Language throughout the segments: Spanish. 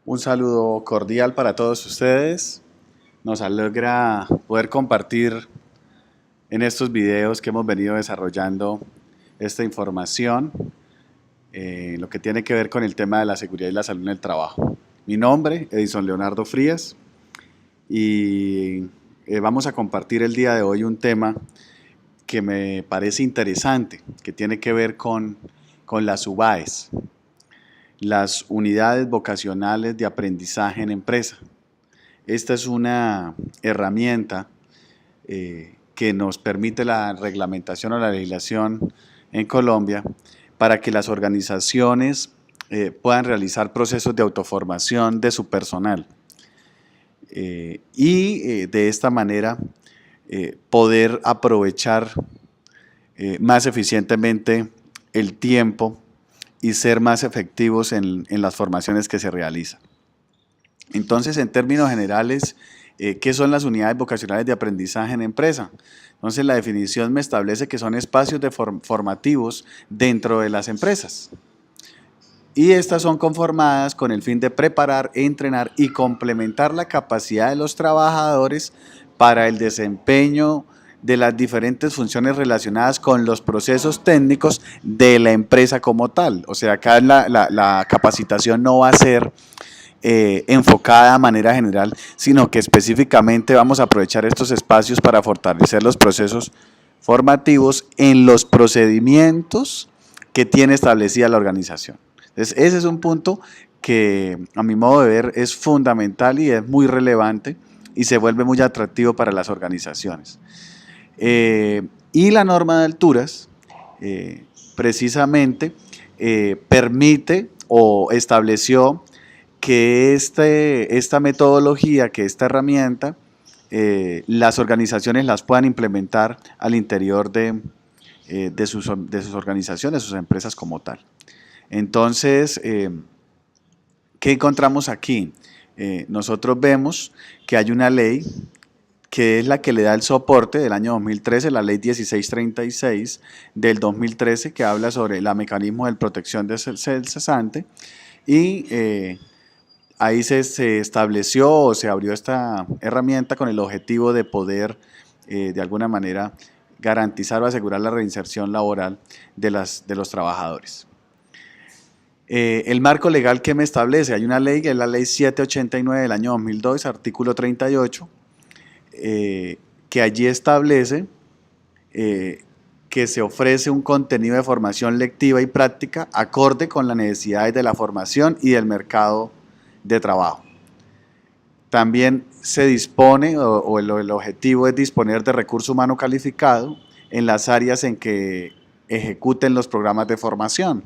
Un saludo cordial para todos ustedes. Nos alegra poder compartir en estos videos que hemos venido desarrollando esta información, lo que tiene que ver con el tema de la seguridad y la salud en el trabajo. Mi nombre, Edison Leonardo Frías, y vamos a compartir el día de hoy un tema que me parece interesante, que tiene que ver con las UBAES, las unidades vocacionales de aprendizaje en empresa. Esta es una herramienta que nos permite la reglamentación o la legislación en Colombia para que las organizaciones puedan realizar procesos de autoformación de su personal y de esta manera poder aprovechar más eficientemente el tiempo y ser más efectivos en las formaciones que se realizan. Entonces, en términos generales, ¿qué son las unidades vocacionales de aprendizaje en empresa? Entonces, la definición me establece que son espacios formativos dentro de las empresas. Y estas son conformadas con el fin de preparar, entrenar y complementar la capacidad de los trabajadores para el desempeño de las diferentes funciones relacionadas con los procesos técnicos de la empresa como tal. O sea, acá la capacitación no va a ser enfocada de manera general, sino que específicamente vamos a aprovechar estos espacios para fortalecer los procesos formativos en los procedimientos que tiene establecida la organización. Entonces, ese es un punto que a mi modo de ver es fundamental y es muy relevante y se vuelve muy atractivo para las organizaciones. Y la norma de alturas precisamente permite o estableció que esta metodología, que esta herramienta, las organizaciones las puedan implementar al interior de sus organizaciones, sus empresas como tal. Entonces, ¿qué encontramos aquí? Nosotros vemos que hay una ley que es la que le da el soporte del año 2013, la ley 1636 del 2013, que habla sobre el mecanismo de protección del cesante, y ahí se estableció o se abrió esta herramienta con el objetivo de poder, de alguna manera, garantizar o asegurar la reinserción laboral de los trabajadores. El marco legal que me establece, hay una ley, que es la ley 789 del año 2002, artículo 38, que allí establece que se ofrece un contenido de formación lectiva y práctica acorde con las necesidades de la formación y del mercado de trabajo. También se dispone, o el objetivo es disponer de recurso humano calificado en las áreas en que ejecuten los programas de formación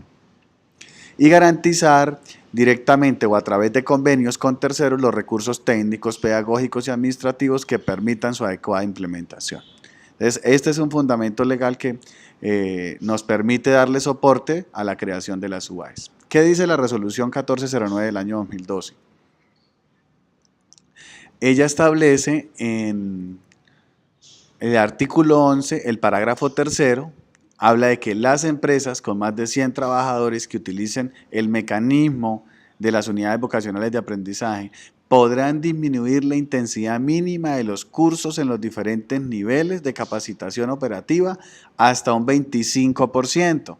y garantizar directamente o a través de convenios con terceros los recursos técnicos, pedagógicos y administrativos que permitan su adecuada implementación. Entonces, este es un fundamento legal que nos permite darle soporte a la creación de las UBAES. ¿Qué dice la resolución 1409 del año 2012? Ella establece en el artículo 11, el parágrafo tercero, habla de que las empresas con más de 100 trabajadores que utilicen el mecanismo de las unidades vocacionales de aprendizaje podrán disminuir la intensidad mínima de los cursos en los diferentes niveles de capacitación operativa hasta un 25%,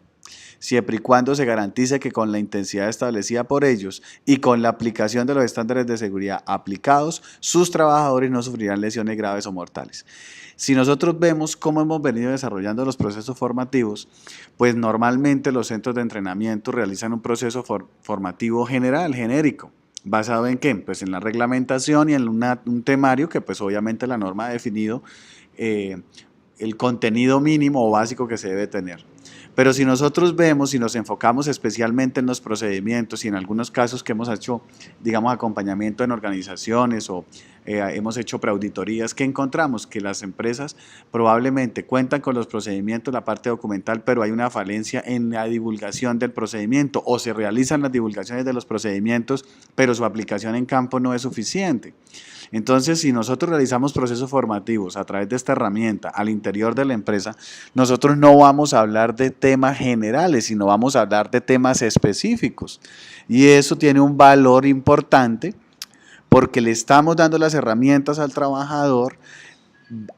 siempre y cuando se garantice que con la intensidad establecida por ellos y con la aplicación de los estándares de seguridad aplicados, sus trabajadores no sufrirán lesiones graves o mortales. Si nosotros vemos cómo hemos venido desarrollando los procesos formativos, pues normalmente los centros de entrenamiento realizan un proceso formativo general, genérico. ¿Basado en qué? Pues en la reglamentación y en un temario que pues obviamente la norma ha definido el contenido mínimo o básico que se debe tener. Pero si nosotros vemos y nos enfocamos especialmente en los procedimientos y en algunos casos que hemos hecho, digamos, acompañamiento en organizaciones o hemos hecho preauditorías, ¿qué encontramos? Que las empresas probablemente cuentan con los procedimientos, la parte documental, pero hay una falencia en la divulgación del procedimiento o se realizan las divulgaciones de los procedimientos, pero su aplicación en campo no es suficiente. Entonces, si nosotros realizamos procesos formativos a través de esta herramienta al interior de la empresa, nosotros no vamos a hablar de temas generales, sino vamos a hablar de temas específicos. Y eso tiene un valor importante porque le estamos dando las herramientas al trabajador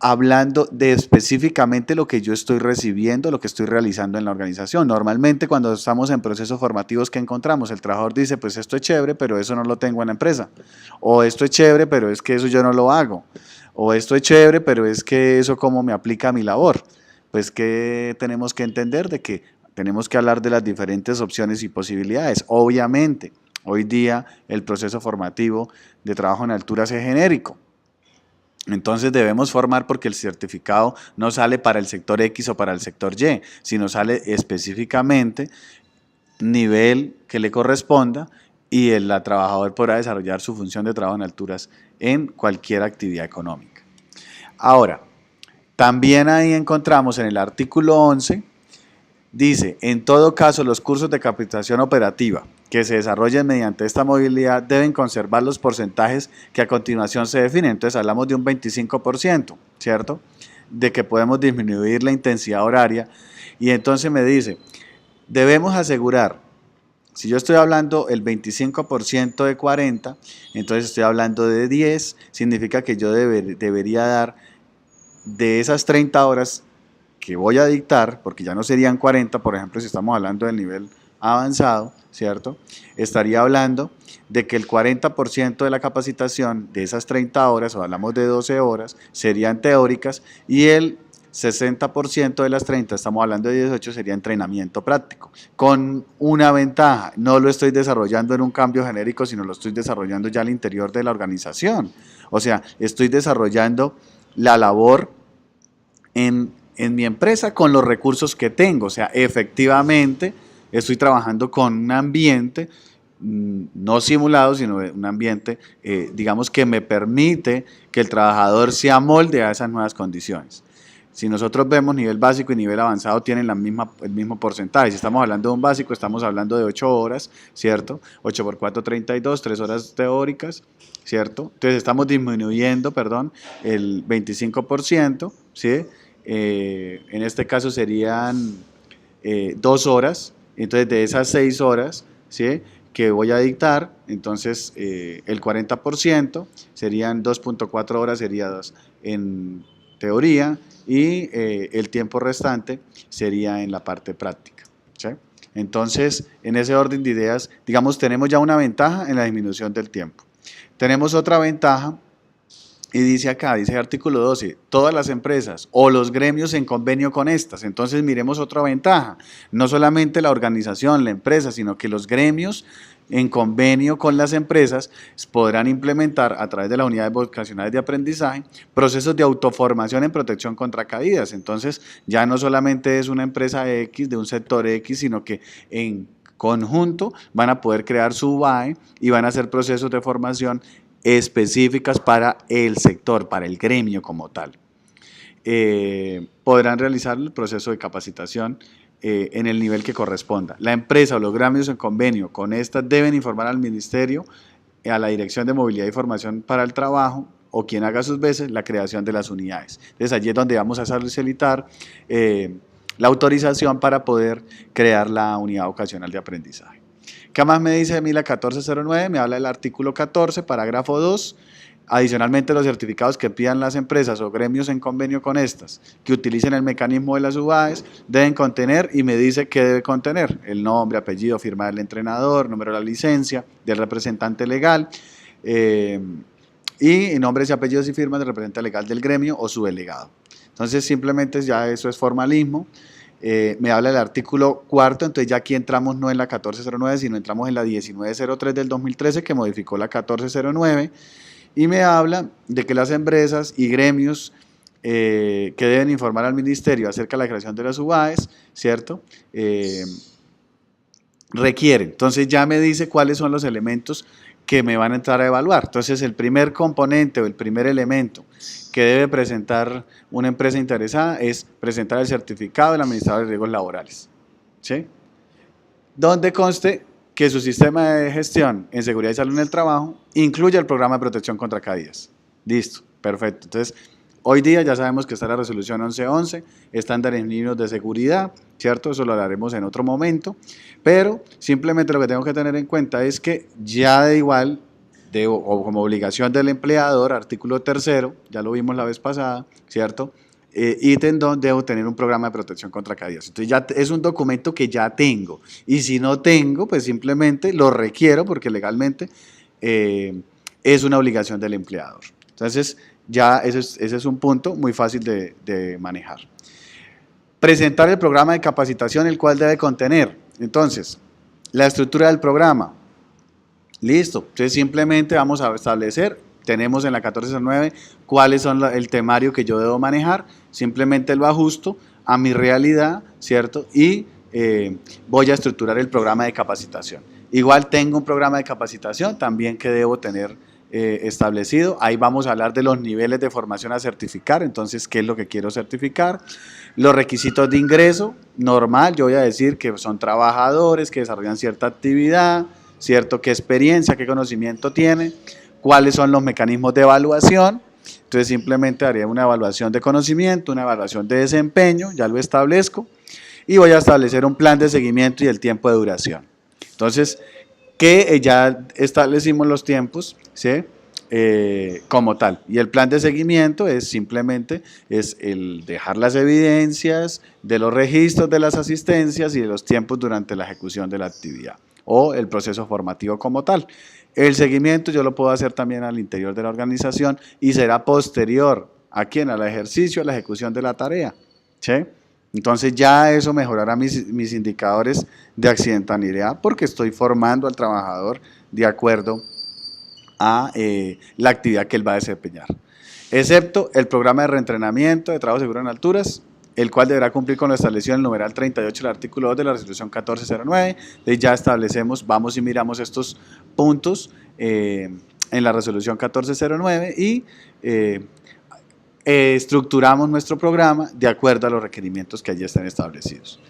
hablando de específicamente lo que yo estoy recibiendo, lo que estoy realizando en la organización. Normalmente cuando estamos en procesos formativos que encontramos, el trabajador dice, pues esto es chévere, pero eso no lo tengo en la empresa. O esto es chévere, pero es que eso yo no lo hago. O esto es chévere, pero es que eso cómo me aplica a mi labor. Pues que tenemos que entender de que tenemos que hablar de las diferentes opciones y posibilidades. Obviamente, hoy día el proceso formativo de trabajo en alturas es genérico. Entonces debemos formar porque el certificado no sale para el sector X o para el sector Y, sino sale específicamente nivel que le corresponda y el trabajador podrá desarrollar su función de trabajo en alturas en cualquier actividad económica. Ahora, también ahí encontramos en el artículo 11, dice, en todo caso los cursos de capacitación operativa que se desarrollen mediante esta movilidad deben conservar los porcentajes que a continuación se definen. Entonces hablamos de un 25%, ¿cierto? De que podemos disminuir la intensidad horaria. Y entonces me dice, debemos asegurar, si yo estoy hablando el 25% de 40, entonces estoy hablando de 10, significa que yo debería dar de esas 30 horas que voy a dictar, porque ya no serían 40, por ejemplo, si estamos hablando del nivel avanzado, ¿cierto? Estaría hablando de que el 40% de la capacitación de esas 30 horas, o hablamos de 12 horas, serían teóricas y el 60% de las 30, estamos hablando de 18, sería entrenamiento práctico. Con una ventaja, no lo estoy desarrollando en un cambio genérico, sino lo estoy desarrollando ya al interior de la organización. O sea, estoy desarrollando la labor en mi empresa con los recursos que tengo. O sea, efectivamente estoy trabajando con un ambiente no simulado, sino un ambiente, digamos, que me permite que el trabajador se amolde a esas nuevas condiciones. Si nosotros vemos nivel básico y nivel avanzado tienen el mismo porcentaje. Si estamos hablando de un básico, estamos hablando de 8 horas, ¿cierto? 8 por 4, 32, 3 horas teóricas, ¿cierto? Entonces estamos disminuyendo, perdón, el 25%, ¿sí? En este caso serían 2 horas, entonces de esas 6 horas, ¿sí?, que voy a dictar, entonces el 40% serían 2.4 horas, sería 2 en teoría, y el tiempo restante sería en la parte práctica, ¿sí? Entonces, en ese orden de ideas, digamos, tenemos ya una ventaja en la disminución del tiempo. Tenemos otra ventaja. Y dice acá, dice el artículo 12, todas las empresas o los gremios en convenio con estas. Entonces miremos otra ventaja, no solamente la organización, la empresa, sino que los gremios en convenio con las empresas podrán implementar a través de las unidades vocacionales de aprendizaje procesos de autoformación en protección contra caídas. Entonces ya no solamente es una empresa X de un sector X, sino que en conjunto van a poder crear su UAE y van a hacer procesos de formación específicas para el sector, para el gremio como tal. Podrán realizar el proceso de capacitación en el nivel que corresponda. La empresa o los gremios en convenio con estas deben informar al Ministerio, a la Dirección de Movilidad y Formación para el Trabajo, o quien haga sus veces, la creación de las unidades. Entonces allí es donde vamos a solicitar la autorización para poder crear la unidad vocacional de aprendizaje. ¿Qué más me dice de mí la 1409? Me habla del artículo 14, parágrafo 2. Adicionalmente, los certificados que pidan las empresas o gremios en convenio con estas, que utilicen el mecanismo de las UBAEs, deben contener, y me dice qué debe contener: el nombre, apellido, firma del entrenador, número de la licencia, del representante legal, y nombres y apellidos y firmas del representante legal del gremio o su delegado. Entonces, simplemente ya eso es formalismo. Me habla del artículo 4, entonces ya aquí entramos no en la 1409, sino entramos en la 1903 del 2013, que modificó la 1409, y me habla de que las empresas y gremios que deben informar al ministerio acerca de la creación de las UBAEs, ¿cierto? Requieren. Entonces ya me dice cuáles son los elementos que me van a entrar a evaluar. Entonces el primer componente o el primer elemento que debe presentar una empresa interesada es presentar el certificado del administrador de riesgos laborales, ¿sí?, donde conste que su sistema de gestión en seguridad y salud en el trabajo incluye el programa de protección contra caídas. Listo, perfecto. Entonces, Hoy día ya sabemos que está la resolución 1111, estándares mínimos de seguridad, ¿cierto? Eso lo hablaremos en otro momento, pero simplemente lo que tengo que tener en cuenta es que ya de igual, o como obligación del empleador, artículo 3º, ya lo vimos la vez pasada, ¿cierto? Ítem 2, debo tener un programa de protección contra caídas. Entonces ya es un documento que ya tengo, y si no tengo, pues simplemente lo requiero porque legalmente es una obligación del empleador. Entonces, ya ese es un punto muy fácil de manejar. Presentar el programa de capacitación, el cual debe contener. Entonces, la estructura del programa. Listo. Entonces, simplemente vamos a establecer, tenemos en la 1409 cuáles son el temario que yo debo manejar, simplemente lo ajusto a mi realidad, ¿cierto? Y voy a estructurar el programa de capacitación. Igual tengo un programa de capacitación también que debo tener establecido. Ahí vamos a hablar de los niveles de formación a certificar, entonces, ¿qué es lo que quiero certificar? Los requisitos de ingreso, normal, yo voy a decir que son trabajadores que desarrollan cierta actividad, ¿cierto? ¿Qué experiencia, qué conocimiento tiene? ¿Cuáles son los mecanismos de evaluación? Entonces, simplemente haré una evaluación de conocimiento, una evaluación de desempeño, ya lo establezco, y voy a establecer un plan de seguimiento y el tiempo de duración. Entonces, que ya establecimos los tiempos, ¿sí? Como tal. Y el plan de seguimiento es simplemente el dejar las evidencias de los registros de las asistencias y de los tiempos durante la ejecución de la actividad o el proceso formativo como tal. El seguimiento yo lo puedo hacer también al interior de la organización y será posterior ¿a quién? Al ejercicio, a la ejecución de la tarea, ¿sí? Entonces ya eso mejorará mis indicadores de accidentalidad porque estoy formando al trabajador de acuerdo a la actividad que él va a desempeñar. Excepto el programa de reentrenamiento de trabajo seguro en alturas, el cual deberá cumplir con lo establecido en el numeral 38 del artículo 2 de la resolución 1409. Entonces ya establecemos, vamos y miramos estos puntos en la resolución 1409 y estructuramos nuestro programa de acuerdo a los requerimientos que allí están establecidos.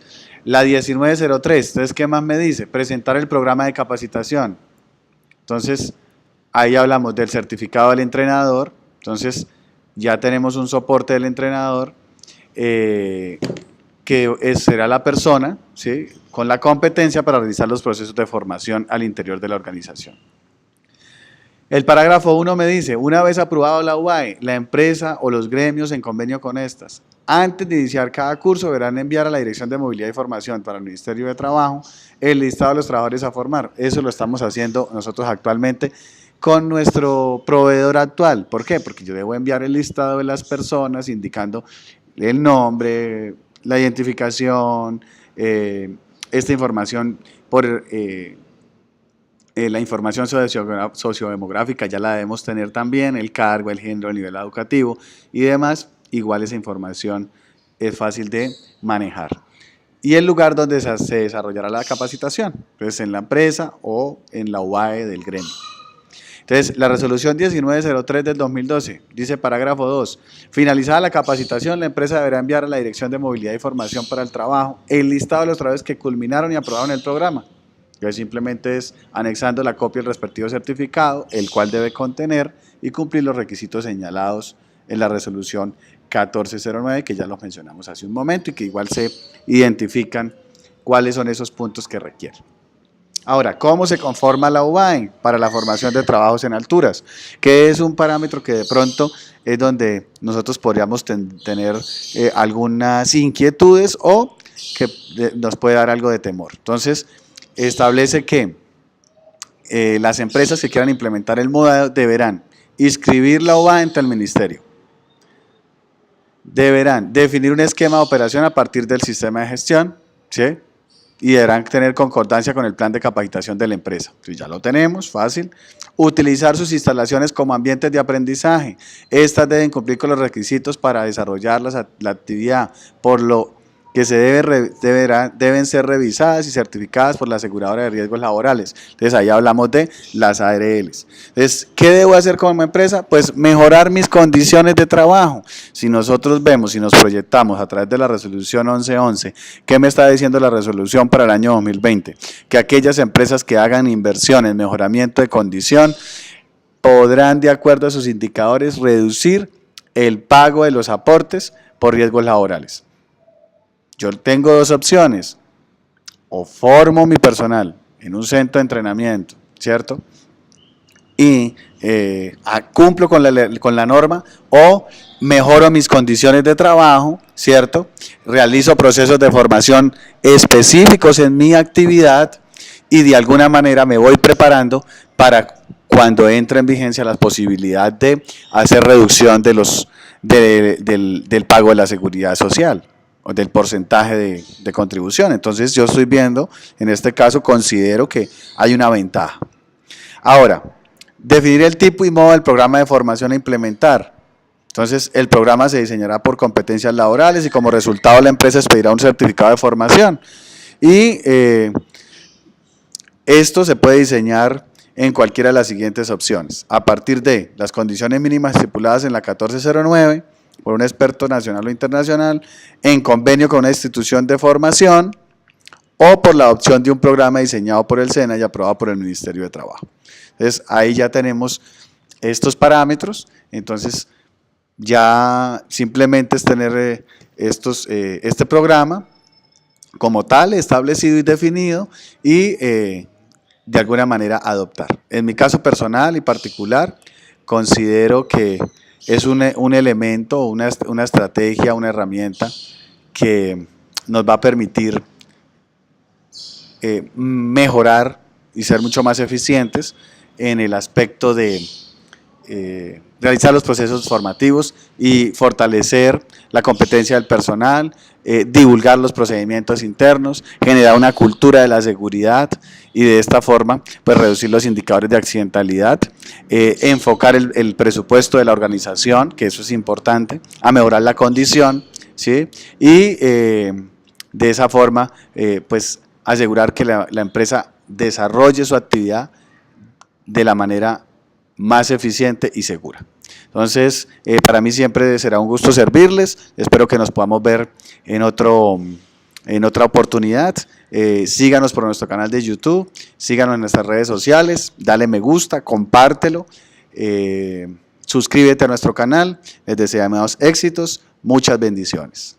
La 1903, entonces, ¿qué más me dice? Presentar el programa de capacitación. Entonces, ahí hablamos del certificado del entrenador. Entonces, ya tenemos un soporte del entrenador, que será la persona, ¿sí?, con la competencia para realizar los procesos de formación al interior de la organización. El parágrafo 1 me dice, una vez aprobado la UAE, la empresa o los gremios en convenio con estas, antes de iniciar cada curso deberán enviar a la Dirección de Movilidad y Formación para el Ministerio de Trabajo el listado de los trabajadores a formar. Eso lo estamos haciendo nosotros actualmente con nuestro proveedor actual. ¿Por qué? Porque yo debo enviar el listado de las personas indicando el nombre, la identificación, esta información por... la información sociodemográfica ya la debemos tener también, el cargo, el género, el nivel educativo y demás, igual esa información es fácil de manejar. Y el lugar donde se desarrollará la capacitación, pues en la empresa o en la UAE del gremio. Entonces, la resolución 1903 del 2012 dice, parágrafo 2, finalizada la capacitación, la empresa deberá enviar a la Dirección de Movilidad y Formación para el Trabajo el listado de los trabajadores que culminaron y aprobaron el programa. Que simplemente es anexando la copia del respectivo certificado, el cual debe contener y cumplir los requisitos señalados en la resolución 1409, que ya los mencionamos hace un momento y que igual se identifican cuáles son esos puntos que requieren. Ahora, ¿cómo se conforma la UBAE para la formación de trabajos en alturas? Que es un parámetro que de pronto es donde nosotros podríamos tener algunas inquietudes o que nos puede dar algo de temor. Entonces, establece que las empresas que quieran implementar el modelo deberán inscribir la UBAE ante el ministerio, deberán definir un esquema de operación a partir del sistema de gestión, ¿sí?, y deberán tener concordancia con el plan de capacitación de la empresa. Entonces ya lo tenemos, fácil. Utilizar sus instalaciones como ambientes de aprendizaje. Estas deben cumplir con los requisitos para desarrollar la actividad, por lo que deben ser revisadas y certificadas por la aseguradora de riesgos laborales. Entonces ahí hablamos de las ARLs. Entonces, ¿qué debo hacer como empresa? Pues mejorar mis condiciones de trabajo. Si nosotros vemos, si nos proyectamos a través de la resolución 1111, ¿qué me está diciendo la resolución para el año 2020? Que aquellas empresas que hagan inversión en mejoramiento de condición podrán, de acuerdo a sus indicadores, reducir el pago de los aportes por riesgos laborales. Yo tengo dos opciones: o formo mi personal en un centro de entrenamiento, ¿cierto? Y cumplo con la norma, o mejoro mis condiciones de trabajo, ¿cierto? Realizo procesos de formación específicos en mi actividad y de alguna manera me voy preparando para cuando entre en vigencia la posibilidad de hacer reducción de del pago de la seguridad social o del porcentaje de contribución. Entonces yo estoy viendo, en este caso considero que hay una ventaja. Ahora, definir el tipo y modo del programa de formación a implementar. Entonces, el programa se diseñará por competencias laborales y como resultado la empresa expedirá un certificado de formación. Y esto se puede diseñar en cualquiera de las siguientes opciones: a partir de las condiciones mínimas estipuladas en la 1409 por un experto nacional o internacional, en convenio con una institución de formación, o por la adopción de un programa diseñado por el SENA y aprobado por el Ministerio de Trabajo. Entonces, ahí ya tenemos estos parámetros. Entonces, ya simplemente es tener este programa como tal establecido y definido y de alguna manera adoptar. En mi caso personal y particular, considero que es un elemento, una estrategia, una herramienta que nos va a permitir mejorar y ser mucho más eficientes en el aspecto de realizar los procesos formativos y fortalecer la competencia del personal, divulgar los procedimientos internos, generar una cultura de la seguridad y de esta forma pues reducir los indicadores de accidentalidad, enfocar el presupuesto de la organización, que eso es importante, a mejorar la condición, ¿sí? Y de esa forma pues asegurar que la empresa desarrolle su actividad de la manera más eficiente y segura. Entonces, para mí siempre será un gusto servirles. Espero que nos podamos ver en otra oportunidad. Síganos por nuestro canal de YouTube, síganos en nuestras redes sociales, dale me gusta, compártelo, suscríbete a nuestro canal. Les deseamos éxitos, muchas bendiciones.